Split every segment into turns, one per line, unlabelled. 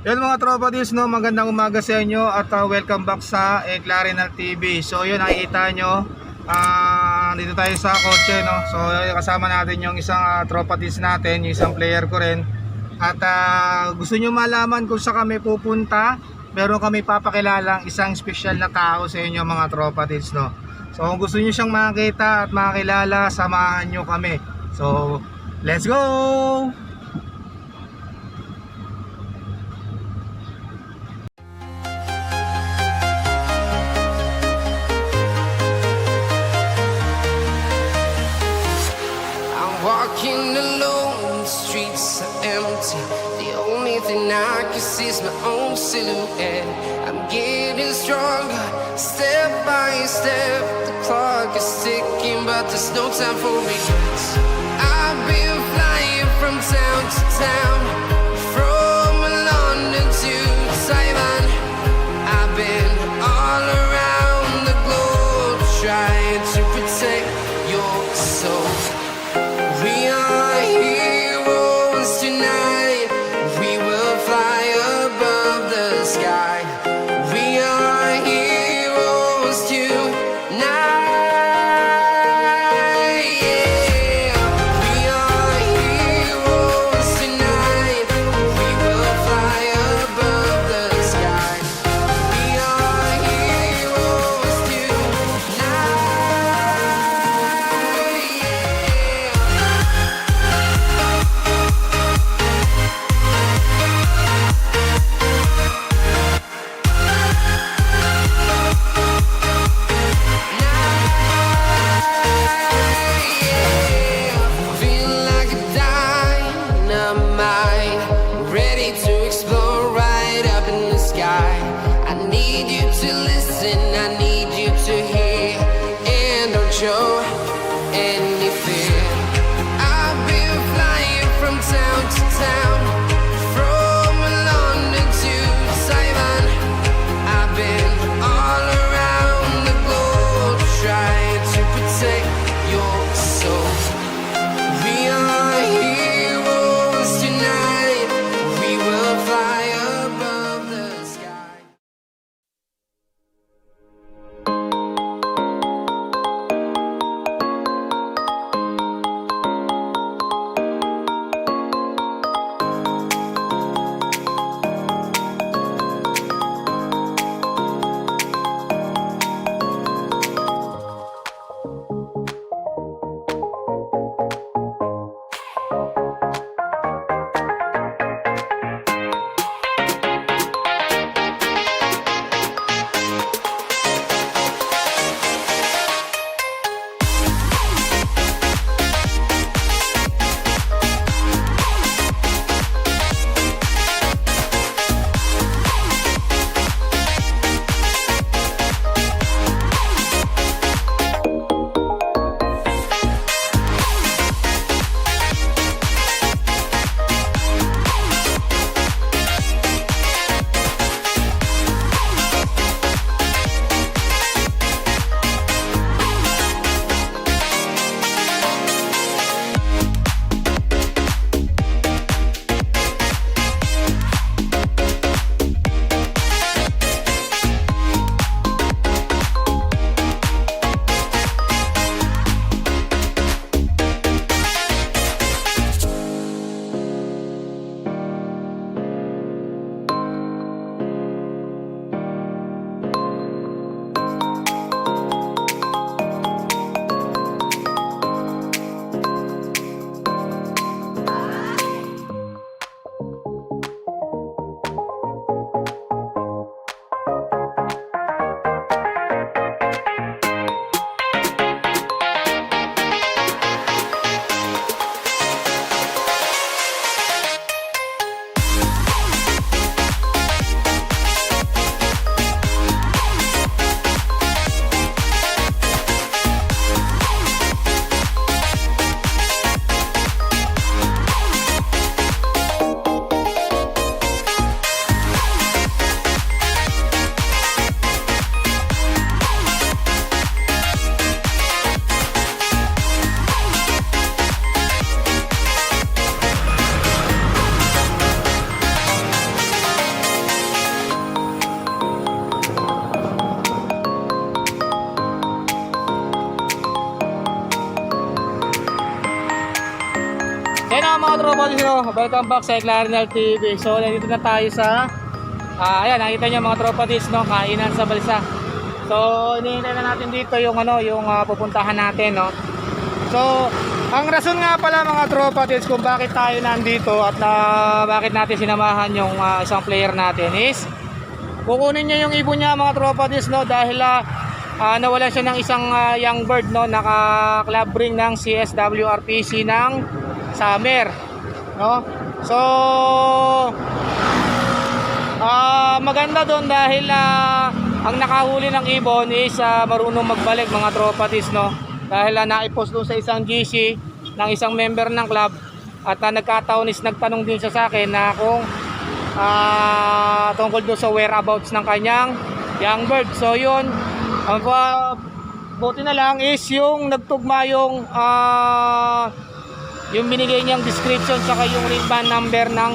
Yun mga tropa dis, no, magandang umaga sa inyo at welcome back sa Clarinal TV. So yun, nakikita nyo, dito tayo sa kotse, no. So kasama natin yung isang tropa dis natin, yung isang player ko rin. At gusto nyo malaman kung saan kami pupunta, meron kami papakilalang isang special na tao sa inyo mga tropa dis, no. So kung gusto nyo siyang makita at makilala, samahan nyo kami. So let's go!
Walking alone, the streets are empty. The only thing I can see is my own silhouette. I'm getting stronger, step by step. The clock is ticking, but there's no time for regrets. I've been flying from town to town, from London to Taiwan. I've been all around the globe, trying to protect your soul. We are heroes tonight. We will fly above the sky. We are heroes tonight. Yeah. We are heroes tonight. We will fly above the sky. We are heroes tonight. Yeah.
tropa dito, welcome back sa Clarinal TV. So nandito na tayo sa ayan, nakita niyo mga tropa dito, no, kainan sa balsa. So hinihintay na natin dito yung yung pupuntahan natin, no. So ang rason nga pala mga tropa dito kung bakit tayo nandito at bakit natin sinamahan yung isang player natin is kukunin niya yung ibon niya mga tropa dito, no, dahil nawala siya ng isang young bird, no, naka-club ring ng CSWRPC ng summer, no. So maganda doon dahil ang nakahuli ng ibon is marunong magbalik mga tropatis, no, dahil naipost doon sa isang GC ng isang member ng club at nagkataon is nagtanong din siya sa akin na kung tungkol doon sa whereabouts ng kanyang young bird. So yun, ang buti na lang is yung nagtugma yung binigay niyang description saka yung ring band number ng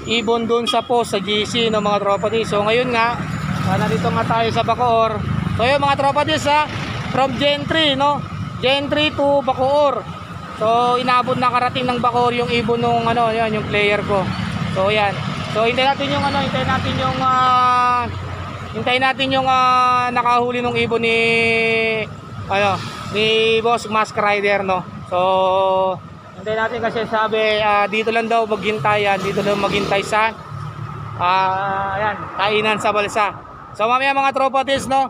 ibon doon sa post sa GC, no, mga tropatis. So ngayon nga nandito nga tayo sa Bacoor. So yun mga tropatis, from Gentry, no, Gentry to Bacoor. So inabot na karating ng Bacoor yung ibon nung yan, yung player ko. So yan. So hintayin natin yung nakahuli ng ibon ni Boss Mask Rider, no. So hintayin natin kasi sabi dito lang daw maghintay sa ayan, kainan sa balsa. So mamaya mga tropatis, no,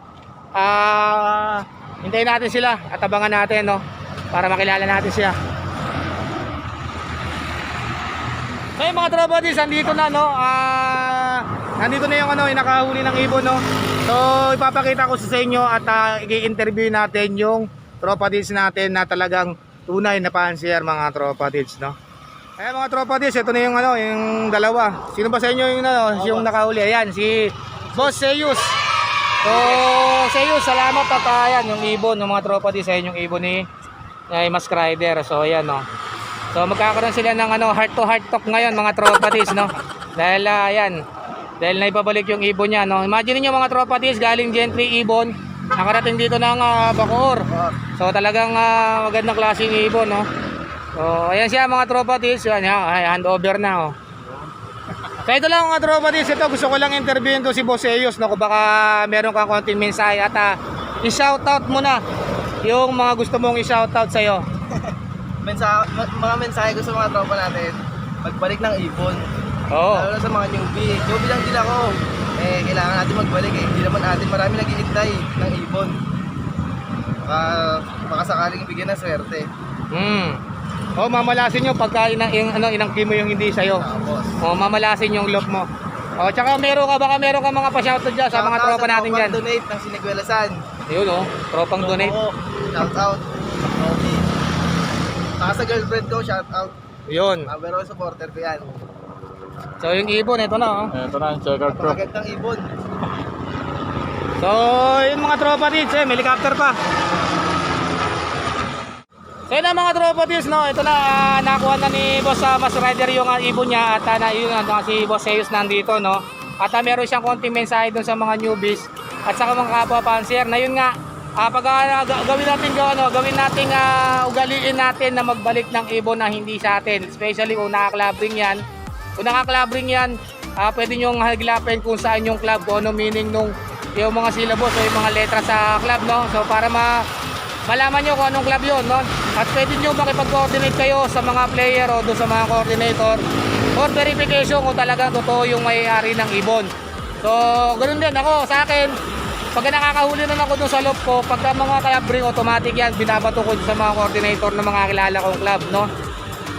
hintayin natin sila at abangan natin, no, para makilala natin siya. So yung mga tropatis, nandito na, no, nandito na yung yung nakahuli ng ibon, no. So ipapakita ko sa inyo at i-interview natin yung tropatis natin na talagang tunay na fancier mga tropatis, no. Ayan mga tropatis, ito na yung yung dalawa. Sino ba sa inyo yung nakahuli? Ayan, si Boss Sayus. So Sayus, salamat at ayan yung ibon ng mga tropatis, ayan yung ibon ni Mask Rider. So ayan, no. So magkakaroon sila ng heart to heart talk ngayon mga tropatis, no. Dahil ayan, dahil naibabalik yung ibon niya, no. Imagine niyo mga tropatis, galing Gentry ibon, nakarating dito ng Bacoor. So talagang magandang klaseng ibon, no. So ayan siya mga tropatis, hand over na, oh. So ito lang mga tropatis, ito gusto ko lang interviewin to si Boss Sayus, no, kung baka meron kang konting mensahe at i-shoutout mo na yung mga gusto mong i-shoutout sa'yo.
Mga mensahe ko sa mga tropa natin, pagbalik ng ibon.
Oo.
Lalo na sa mga newbie lang din ako. Kailangan natin magbalik, hindi naman natin marami nag-iintay ng ibon. Baka sakaling bigyan ng swerte.
Mamalasin nyo pagka inangkin mo yung hindi sa'yo.
Tapos
Mamalasin yung lock mo. Tsaka baka meron ka mga pa-shoutout dyan sa mga tropa natin dyan.
Donate ng Sinigwelasan.
Yun, tropang donate.
Shout out. Saka sa girlfriend ko, shout out.
Yun.
Pero supporter ko yan.
So yung ibon, ito na, oh.
Ito na, checkout pro.
Magandang ibon.
So yung mga tropa dito, may helicopter pa. So yun na mga tropa dito, no. Ito na, nakuha na ni Boss Mask Rider yung ibon niya. At si Boss Sayus nandito, no. At meron siyang konting mensahe dun sa mga newbies at sa mga kapwa fancier na yun nga, pag gawin natin ugaliin natin na magbalik ng ibon na hindi sa atin, especially kung naka-club ring yan. Pwede nyo haglapin kung saan yung club, kung ano meaning nung yung mga syllables o yung mga letra sa club, no. So para malaman nyo kung anong club yun, no. At pwede nyo makipag-coordinate kayo sa mga player o doon sa mga coordinator for verification kung talagang totoo yung may-ari ng ibon. So ganoon din ako sa akin. Pag nakakahuli na ako doon sa loob ko, pagka mga club ring, automatic yan, binabato ko sa mga coordinator ng mga kilala kong club, no.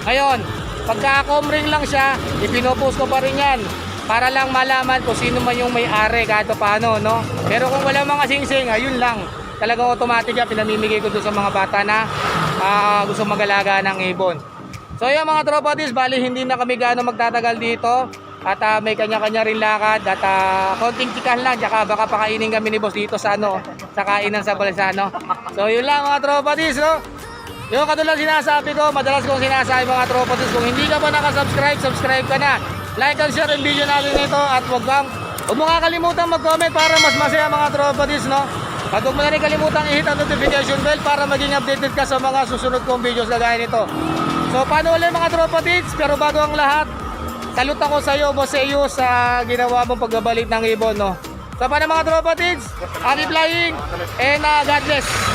Ngayon, pagka ring lang siya, ipinopost ko pa rin yan para lang malaman kung sino man yung may-ari kahit paano, no. Pero kung wala mga singsing, ayun lang, talagang automatic yan, pinamimigay ko doon sa mga bata na gusto mag-alaga ng ibon. So yung mga tropa dis, bali hindi na kami gaano magtatagal dito. At may kanya-kanya rin lakad at konting chikan lang, tsaka baka pakainin kami ni boss dito sa sa kainan sa balsa, no. So yun lang mga tropa dis, no. Yung katulad sinasabi ko, madalas kong sinasabi mga tropa dis, kung hindi ka pa nakasubscribe, subscribe ka na. Like and share yung video natin nito at huwag mo kakalimutan mag-comment para mas masaya mga tropa dis, no. At huwag mo na rin kalimutan i-hit ang notification bell para maging updated ka sa mga susunod kong videos na gaya nito. So paano ulit mga tropa tits? Pero bago ang lahat, salute ako sa iyo, boss Sayo, sa ginawa mong pagbabalik ng ibon, no? So paano mga tropa tits? Happy flying and God bless.